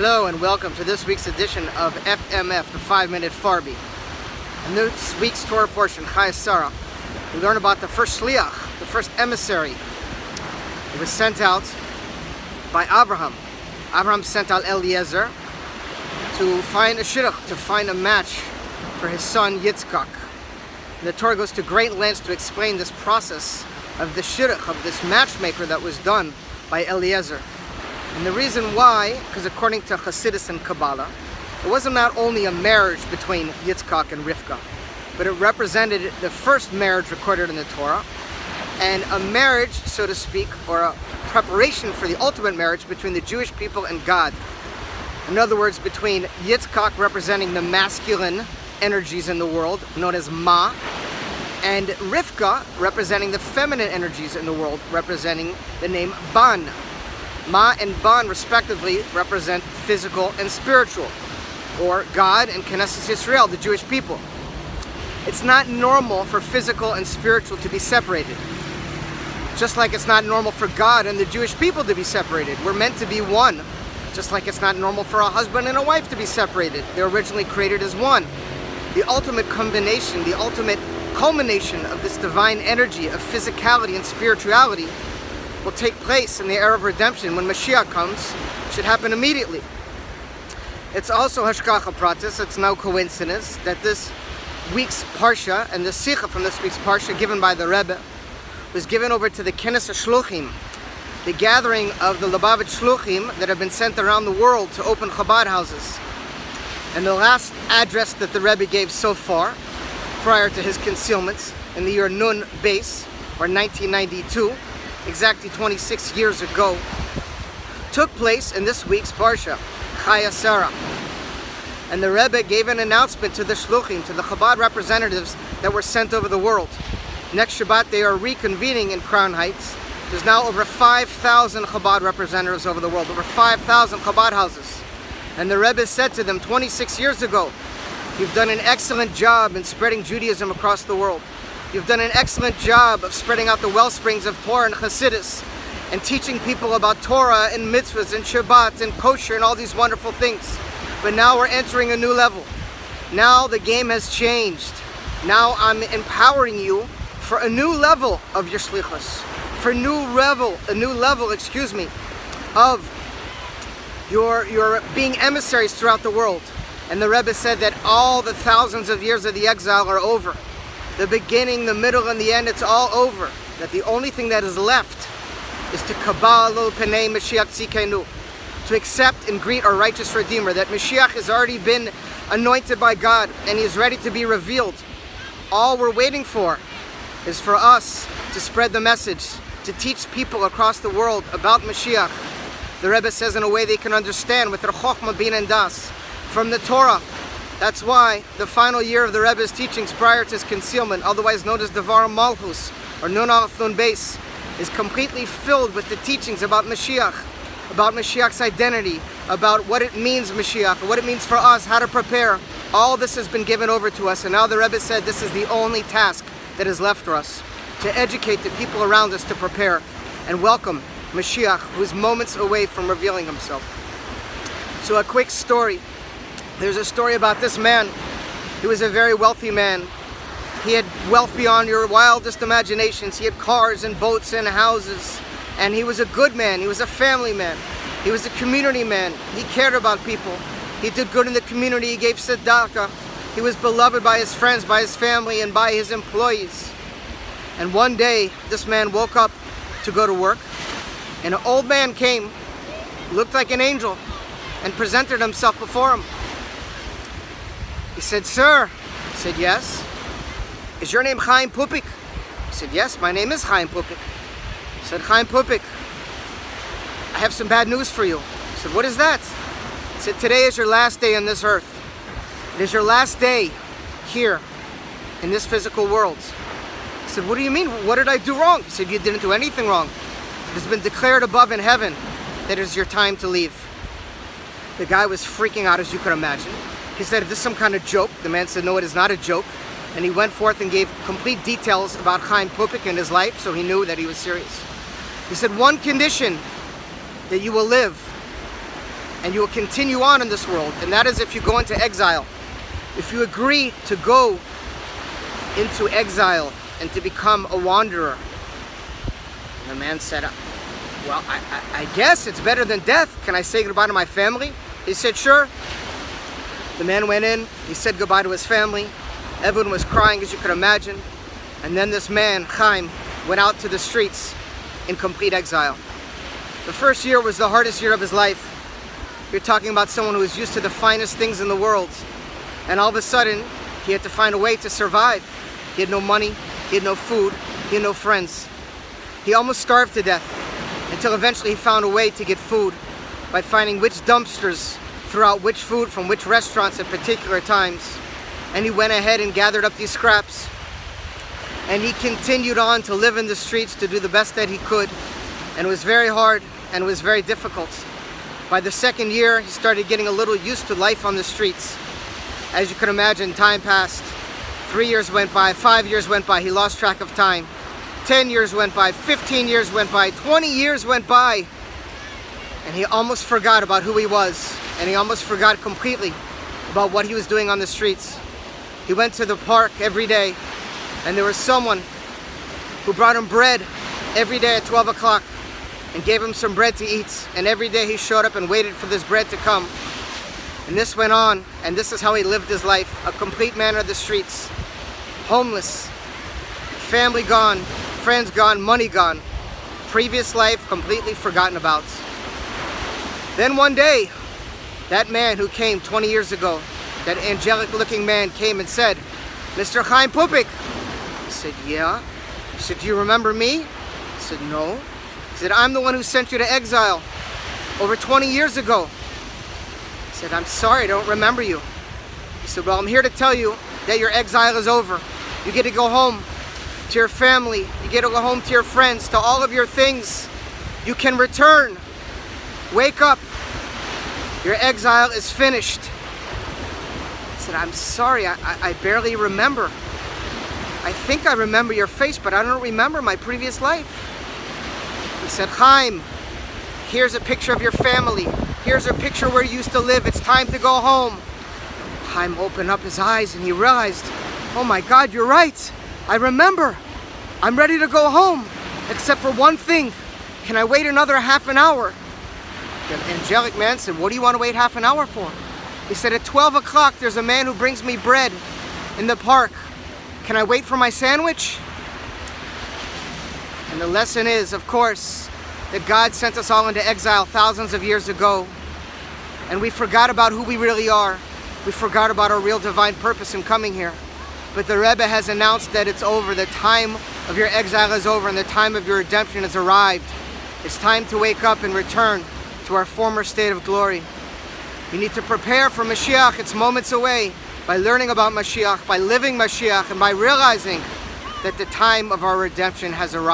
Hello and welcome to this week's edition of FMF, the 5-Minute Farby. In this week's Torah portion, Chai Sarah, we learn about the first shliach, the first emissary. It was sent out by Abraham. Abraham sent out Eliezer to find a shidduch, to find a match for his son Yitzchak. And the Torah goes to great lengths to explain this process of the shidduch, of this matchmaker that was done by Eliezer. And the reason why, because according to Hasidus and Kabbalah, it wasn't not only a marriage between Yitzchak and Rivka, but it represented the first marriage recorded in the Torah, and a marriage, so to speak, or a preparation for the ultimate marriage between the Jewish people and God. In other words, between Yitzchak representing the masculine energies in the world, known as Ma, and Rivka representing the feminine energies in the world, representing the name Ban. Ma and Ban, respectively, represent physical and spiritual, or God and Knesset Yisrael, the Jewish people. It's not normal for physical and spiritual to be separated. Just like it's not normal for God and the Jewish people to be separated. We're meant to be one. Just like it's not normal for a husband and a wife to be separated. They're originally created as one. The ultimate combination, the ultimate culmination of this divine energy of physicality and spirituality will take place in the era of redemption when Mashiach comes. It should happen immediately. It's also Hashkacha Pratis, it's no coincidence that this week's Parsha and the Sikha from this week's Parsha given by the Rebbe was given over to the Knesset Shluchim, the gathering of the Lubavitch Shluchim that have been sent around the world to open Chabad houses. And the last address that the Rebbe gave so far, prior to his concealment, in the year Nun Beis, or 1992, exactly 26 years ago, took place in this week's Parsha, Chai Sarah. And the Rebbe gave an announcement to the Shluchim, to the Chabad representatives that were sent over the world. Next Shabbat they are reconvening in Crown Heights. There's now over 5,000 Chabad representatives over the world, over 5,000 Chabad houses. And the Rebbe said to them 26 years ago, "You've done an excellent job in spreading Judaism across the world. You've done an excellent job of spreading out the wellsprings of Torah and Hasidus and teaching people about Torah and mitzvahs and Shabbat and kosher and all these wonderful things. But now we're entering a new level. Now the game has changed. Now I'm empowering you for a new level of your shlichus, for a new level, of your being emissaries throughout the world." And the Rebbe said that all the thousands of years of the exile are over. The beginning, the middle, and the end, it's all over. That the only thing that is left is to kabbalu penei Mashiach tzikenu, to accept and greet our righteous Redeemer, that Mashiach has already been anointed by God and he is ready to be revealed. All we're waiting for is for us to spread the message, to teach people across the world about Mashiach. The Rebbe says in a way they can understand with their chokhmah, bin, and das, from the Torah. That's why the final year of the Rebbe's teachings prior to his concealment, otherwise known as Devar Malchus, or Nun Aleph Nun Beis, is completely filled with the teachings about Mashiach, about Mashiach's identity, about what it means Mashiach, what it means for us, how to prepare. All this has been given over to us, and now the Rebbe said this is the only task that is left for us, to educate the people around us to prepare and welcome Mashiach, who is moments away from revealing himself. So a quick story. There's a story about this man. He was a very wealthy man. He had wealth beyond your wildest imaginations. He had cars and boats and houses. And he was a good man. He was a family man. He was a community man. He cared about people. He did good in the community. He gave tzedakah. He was beloved by his friends, by his family, and by his employees. And one day, this man woke up to go to work. And an old man came, looked like an angel, and presented himself before him. He said, "Sir." He said, "Yes." "Is your name Chaim Pupik?" He said, "Yes, my name is Chaim Pupik." He said, "Chaim Pupik, I have some bad news for you." He said, "What is that?" He said, "Today is your last day on this earth. It is your last day here in this physical world." He said, "What do you mean? What did I do wrong?" He said, "You didn't do anything wrong. It has been declared above in heaven that it is your time to leave." The guy was freaking out, as you could imagine. He said, "Is this some kind of joke?" The man said, "No, it is not a joke." And he went forth and gave complete details about Chaim Pupik and his life, so he knew that he was serious. He said, "One condition that you will live and you will continue on in this world, and that is if you go into exile. If you agree to go into exile and to become a wanderer. And the man said, well, I guess it's better than death. Can I say goodbye to my family? He said, sure. The man went in, he said goodbye to his family. Everyone was crying, as you could imagine. And then this man, Chaim, went out to the streets in complete exile. The first year was the hardest year of his life. You're talking about someone who was used to the finest things in the world. And all of a sudden, he had to find a way to survive. He had no money, he had no food, he had no friends. He almost starved to death until eventually he found a way to get food by finding which dumpsters threw out which food from which restaurants at particular times. And he went ahead and gathered up these scraps. And he continued on to live in the streets to do the best that he could. And it was very hard and it was very difficult. By the second year, he started getting a little used to life on the streets. As you can imagine, time passed. 3 years went by, 5 years went by, he lost track of time. 10 years went by, 15 years went by, 20 years went by. And he almost forgot about who he was. And he almost forgot completely about what he was doing on the streets. He went to the park every day, and there was someone who brought him bread every day at 12 o'clock and gave him some bread to eat. And every day he showed up and waited for this bread to come. And this went on, and this is how he lived his life. A complete man of the streets. Homeless. Family gone. Friends gone. Money gone. Previous life completely forgotten about. Then one day, that man who came 20 years ago, that angelic looking man came and said, Mr. Chaim Pupik. He said, yeah. He said, do you remember me? He said, no. He said, I'm the one who sent you to exile over 20 years ago. He said, I'm sorry, I don't remember you. He said, well, I'm here to tell you that your exile is over. You get to go home to your family. You get to go home to your friends, to all of your things. You can return. Wake up. Your exile is finished. He said, I'm sorry, I barely remember. I think I remember your face, but I don't remember my previous life. He said, Chaim, here's a picture of your family. Here's a picture where you used to live. It's time to go home. Chaim opened up his eyes and he realized, oh my God, you're right. I remember. I'm ready to go home, except for one thing. Can I wait another half an hour? The angelic man said, what do you want to wait half an hour for? He said, at 12 o'clock, there's a man who brings me bread in the park. Can I wait for my sandwich? And the lesson is, of course, that God sent us all into exile thousands of years ago. And we forgot about who we really are. We forgot about our real divine purpose in coming here. But the Rebbe has announced that it's over. The time of your exile is over and the time of your redemption has arrived. It's time to wake up and return to our former state of glory. You need to prepare for Mashiach. It's moments away. By learning about Mashiach, by living Mashiach, and by realizing that the time of our redemption has arrived.